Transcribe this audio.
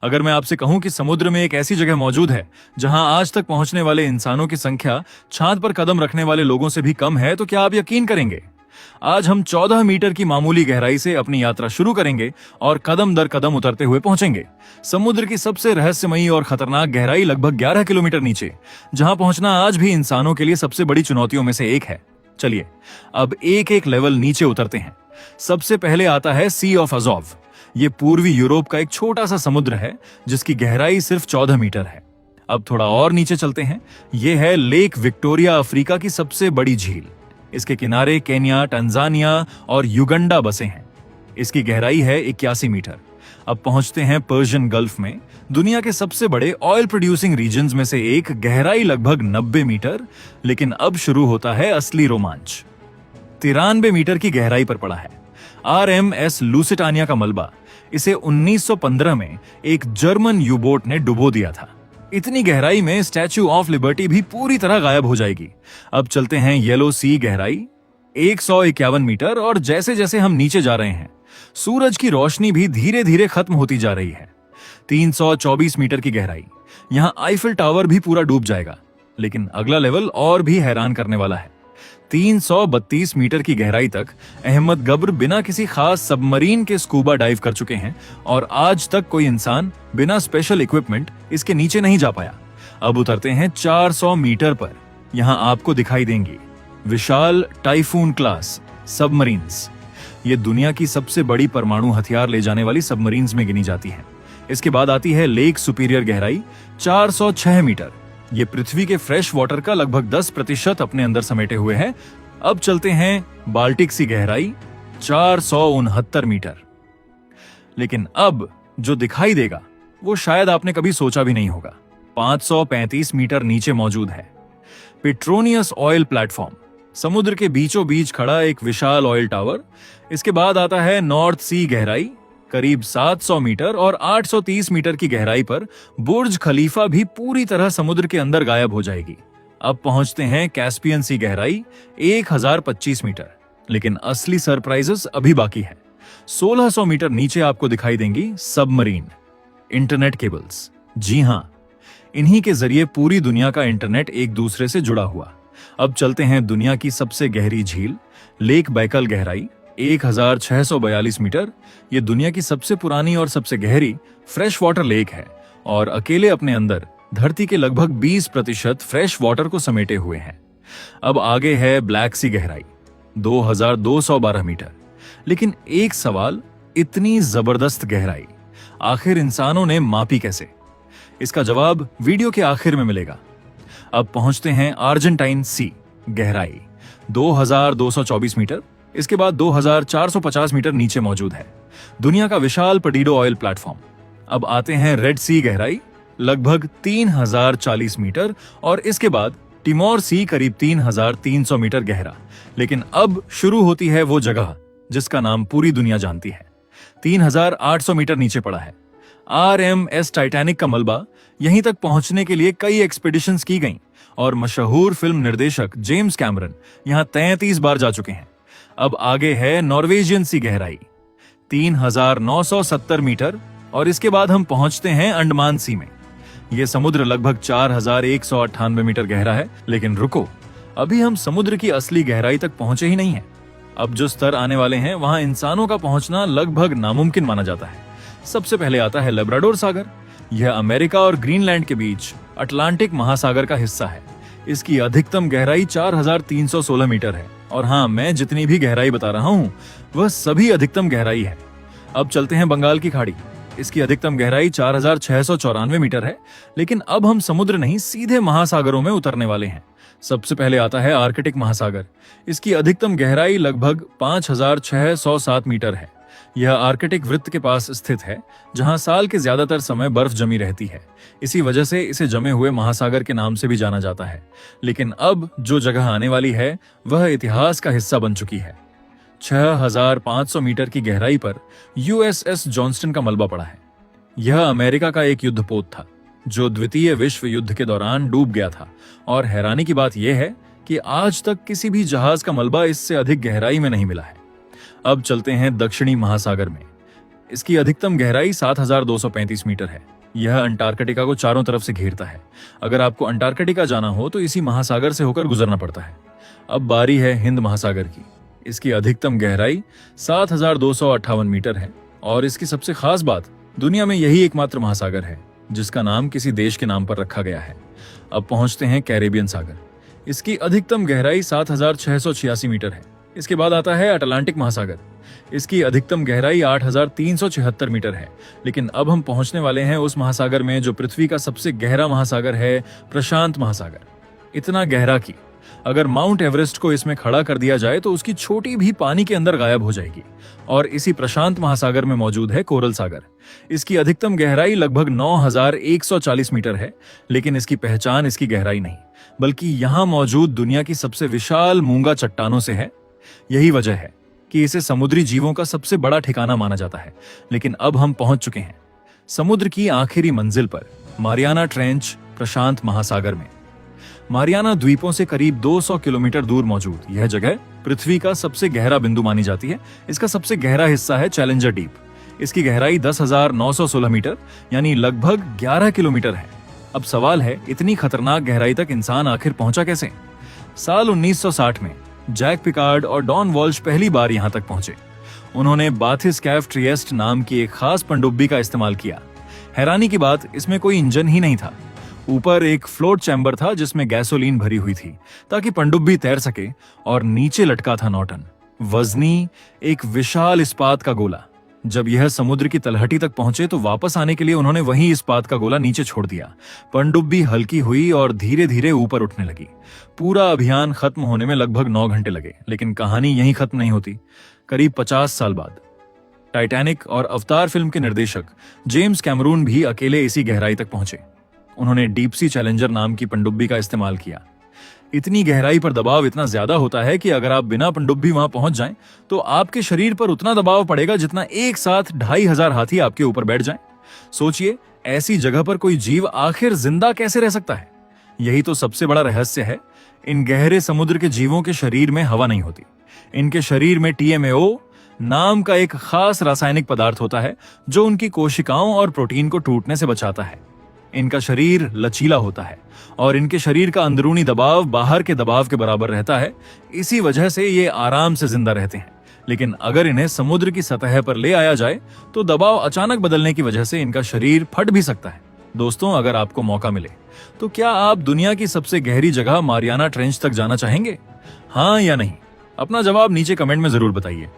अगर मैं आपसे कहूं कि समुद्र में एक ऐसी जगह मौजूद है जहां आज तक पहुंचने वाले इंसानों की संख्या चांद पर कदम रखने वाले लोगों से भी कम है, तो क्या आप यकीन करेंगे? आज हम 14 मीटर की मामूली गहराई से अपनी यात्रा शुरू करेंगे और कदम दर कदम उतरते हुए पहुंचेंगे समुद्र की सबसे रहस्यमयी और खतरनाक गहराई, लगभग 11 किलोमीटर नीचे, जहां पहुंचना आज भी इंसानों के लिए सबसे बड़ी चुनौतियों में से एक है। चलिए अब एक एक लेवल नीचे उतरते हैं। सबसे पहले आता है सी ऑफ अजोव। ये पूर्वी यूरोप का एक छोटा सा समुद्र है जिसकी गहराई सिर्फ 14 मीटर है। अब थोड़ा और नीचे चलते हैं। यह है लेक विक्टोरिया, अफ्रीका की सबसे बड़ी झील। इसके किनारे केन्या, टंजानिया और युगंडा बसे हैं। इसकी गहराई है 81 मीटर। अब पहुंचते हैं पर्शियन गल्फ में, दुनिया के सबसे बड़े ऑयल प्रोड्यूसिंग रीजन्स में से एक, गहराई लगभग 90 मीटर। लेकिन अब शुरू होता है असली रोमांच। 93 मीटर की गहराई पर पड़ा है RMS लुसिटानिया का मलबा। इसे 1915 में एक जर्मन यू बोट ने डुबो दिया था। इतनी गहराई में स्टैच्यू ऑफ लिबर्टी भी पूरी तरह गायब हो जाएगी। अब चलते हैं येलो सी, गहराई 151 मीटर। और जैसे जैसे हम नीचे जा रहे हैं, सूरज की रोशनी भी धीरे धीरे खत्म होती जा रही है। 324 मीटर की गहराई, यहां आईफिल टावर भी पूरा डूब जाएगा। लेकिन अगला लेवल और भी हैरान करने वाला है। 332 मीटर की गहराई तक अहमद गब्र बिना किसी खास सबमरीन के स्कूबा डाइव कर चुके हैं और आज तक कोई इंसान बिना स्पेशल इक्विपमेंट इसके नीचे नहीं जा पाया। अब उतरते हैं 400 मीटर पर। यहां आपको दिखाई देंगी विशाल टाइफून क्लास सबमरीन्स। ये दुनिया की सबसे बड़ी परमाणु हथियार ले जाने वाली सबमरीन्स में गिनी जाती हैं। इसके बाद आती है लेक सुपीरियर, गहराई 406 मीटर। ये पृथ्वी के फ्रेश वाटर का लगभग 10% अपने अंदर समेटे हुए है। अब चलते हैं बाल्टिक सी, गहराई 469 मीटर। लेकिन अब जो दिखाई देगा वो शायद आपने कभी सोचा भी नहीं होगा। 535 मीटर नीचे मौजूद है पेट्रोनियस ऑयल प्लेटफॉर्म, समुद्र के बीचों बीच खड़ा एक विशाल ऑयल टावर। इसके बाद आता है नॉर्थ सी, गहराई करीब 700 मीटर। और 830 मीटर की गहराई पर बुर्ज खलीफा भी पूरी तरह समुद्र के अंदर गायब हो जाएगी। अब पहुंचते हैं कैस्पियन सी, गहराई 1025 मीटर। लेकिन असली सरप्राइजेस अभी बाकी है। 1600 मीटर नीचे आपको दिखाई देंगी सबमरीन इंटरनेट केबल्स। जी हां, इन्हीं के जरिए पूरी दुनिया का इंटरनेट एक दूसरे से जुड़ा हुआ। अब चलते हैं दुनिया की सबसे गहरी झील, लेक बैकल, गहराई 1642 मीटर। यह दुनिया की सबसे पुरानी और सबसे गहरी फ्रेश वाटर लेक है और अकेले अपने अंदर धरती के लगभग 20% फ्रेश वाटर को समेटे हुए है। अब आगे है ब्लैक सी, गहराई 2212 मीटर। लेकिन एक सवाल, इतनी जबरदस्त गहराई आखिर इंसानों ने मापी कैसे? इसका जवाब वीडियो के आखिर में मिलेगा। अब पहुंचते हैं अर्जेंटाइन सी, गहराई 2224 मीटर। इसके बाद 2450 मीटर नीचे मौजूद है दुनिया का विशाल पडीडो ऑयल प्लेटफॉर्म। अब आते हैं रेड सी, गहराई लगभग 3040 मीटर। और इसके बाद टिमोर सी, करीब 3300 मीटर गहरा। लेकिन अब शुरू होती है वो जगह जिसका नाम पूरी दुनिया जानती है। 3800 मीटर नीचे पड़ा है RMS टाइटैनिक का मलबा। यहीं तक पहुंचने के लिए कई एक्सपीडिशंस की गईं और मशहूर फिल्म निर्देशक जेम्स कैमरन यहां 33 बार जा चुके हैं। अब आगे है नॉर्वेजियन सी, गहराई 3970 मीटर। और इसके बाद हम पहुंचते हैं अंडमान सी में। यह समुद्र लगभग 4198 मीटर गहरा है। लेकिन रुको, अभी हम समुद्र की असली गहराई तक पहुंचे ही नहीं हैं। अब जो स्तर आने वाले हैं वहां इंसानों का पहुंचना लगभग नामुमकिन माना जाता है। सबसे पहले आता है लेब्राडोर सागर। यह अमेरिका और ग्रीनलैंड के बीच अटलांटिक महासागर का हिस्सा है। इसकी अधिकतम गहराई 4316 मीटर है। और हाँ, मैं जितनी भी गहराई बता रहा हूं वह सभी अधिकतम गहराई है। अब चलते हैं बंगाल की खाड़ी। इसकी अधिकतम गहराई 4694 मीटर है। लेकिन अब हम समुद्र नहीं, सीधे महासागरों में उतरने वाले हैं। सबसे पहले आता है आर्कटिक महासागर। इसकी अधिकतम गहराई लगभग 5607 मीटर है। यह आर्कटिक वृत्त के पास स्थित है जहां साल के ज्यादातर समय बर्फ जमी रहती है। इसी वजह से इसे जमे हुए महासागर के नाम से भी जाना जाता है। लेकिन अब जो जगह आने वाली है वह इतिहास का हिस्सा बन चुकी है। 6500 मीटर की गहराई पर USS जॉनस्टन का मलबा पड़ा है। यह अमेरिका का एक युद्धपोत था जो द्वितीय विश्व युद्ध के दौरान डूब गया था। और हैरानी की बात यह है कि आज तक किसी भी जहाज का मलबा इससे अधिक गहराई में नहीं मिला है। अब चलते हैं दक्षिणी महासागर में। इसकी अधिकतम गहराई 7,235 मीटर है। यह अंटार्कटिका को चारों तरफ से घेरता है। अगर आपको अंटार्कटिका जाना हो तो इसी महासागर से होकर गुजरना पड़ता है। अब बारी है हिंद महासागर की। इसकी अधिकतम गहराई 7,258 मीटर है और इसकी सबसे खास बात, दुनिया में यही एकमात्र महासागर है जिसका नाम किसी देश के नाम पर रखा गया है। अब पहुंचते हैं कैरेबियन सागर। इसकी अधिकतम गहराई 7,686 मीटर है। इसके बाद आता है अटलांटिक महासागर। इसकी अधिकतम गहराई 8,376 मीटर है। लेकिन अब हम पहुंचने वाले हैं उस महासागर में जो पृथ्वी का सबसे गहरा महासागर है, प्रशांत महासागर। इतना गहरा कि अगर माउंट एवरेस्ट को इसमें खड़ा कर दिया जाए तो उसकी छोटी भी पानी के अंदर गायब हो जाएगी। और इसी प्रशांत महासागर में मौजूद है कोरल सागर। इसकी अधिकतम गहराई लगभग 9,140 मीटर है। लेकिन इसकी पहचान इसकी गहराई नहीं, बल्कि यहां मौजूद दुनिया की सबसे विशाल मूंगा चट्टानों से है। यही वजह है कि इसे समुद्री जीवों का सबसे बड़ा ठिकाना माना जाता है। लेकिन अब हम पहुंच चुके हैं समुद्र की आखिरी मंजिल पर, मारियाना ट्रेंच, प्रशांत महासागर में। मारियाना द्वीपों से करीब 200 किलोमीटर दूर मौजूद यह जगह पृथ्वी का सबसे गहरा बिंदु मानी जाती है। इसका सबसे गहरा हिस्सा है चैलेंजर डीप। इसकी गहराई 10,916 मीटर यानी लगभग 11 किलोमीटर है। अब सवाल है, इतनी खतरनाक गहराई तक इंसान आखिर पहुंचा कैसे? साल 1960 में जैक पिकार्ड और डॉन वॉल्श पहली बार यहां तक पहुंचे। उन्होंने बाथिस कैफ ट्रिएस्ट नाम की एक खास पनडुब्बी का इस्तेमाल किया। हैरानी की बात, इसमें कोई इंजन ही नहीं था। ऊपर एक फ्लोट चैम्बर था जिसमें गैसोलीन भरी हुई थी ताकि पनडुब्बी तैर सके, और नीचे लटका था नौटन, वजनी एक विशाल इस्पात का गोला। जब यह समुद्र की तलहटी तक पहुंचे तो वापस आने के लिए उन्होंने वही इस्पात का गोला नीचे छोड़ दिया। पनडुब्बी हल्की हुई और धीरे धीरे ऊपर उठने लगी। पूरा अभियान खत्म होने में लगभग 9 घंटे लगे। लेकिन कहानी यहीं खत्म नहीं होती। करीब 50 साल बाद टाइटैनिक और अवतार फिल्म के निर्देशक जेम्स कैमरून भी अकेले इसी गहराई तक पहुंचे। उन्होंने डीप सी चैलेंजर नाम की पनडुब्बी का इस्तेमाल किया। इतनी गहराई पर दबाव इतना ज्यादा होता है कि अगर आप बिना पनडुब्बी वहां पहुंच जाएं तो आपके शरीर पर उतना दबाव पड़ेगा जितना एक साथ 2,500 हाथी आपके ऊपर बैठ जाएं। सोचिए, ऐसी जगह पर कोई जीव आखिर जिंदा कैसे रह सकता है? यही तो सबसे बड़ा रहस्य है। इन गहरे समुद्र के जीवों के शरीर में हवा नहीं होती। इनके शरीर में TMAO नाम का एक खास रासायनिक पदार्थ होता है जो उनकी कोशिकाओं और प्रोटीन को टूटने से बचाता है। इनका शरीर लचीला होता है और इनके शरीर का अंदरूनी दबाव बाहर के दबाव के बराबर रहता है। इसी वजह से ये आराम से जिंदा रहते हैं। लेकिन अगर इन्हें समुद्र की सतह पर ले आया जाए तो दबाव अचानक बदलने की वजह से इनका शरीर फट भी सकता है। दोस्तों, अगर आपको मौका मिले तो क्या आप दुनिया की सबसे गहरी जगह मारियाना ट्रेंच तक जाना चाहेंगे? हाँ या नहीं? अपना जवाब नीचे कमेंट में जरूर बताइए।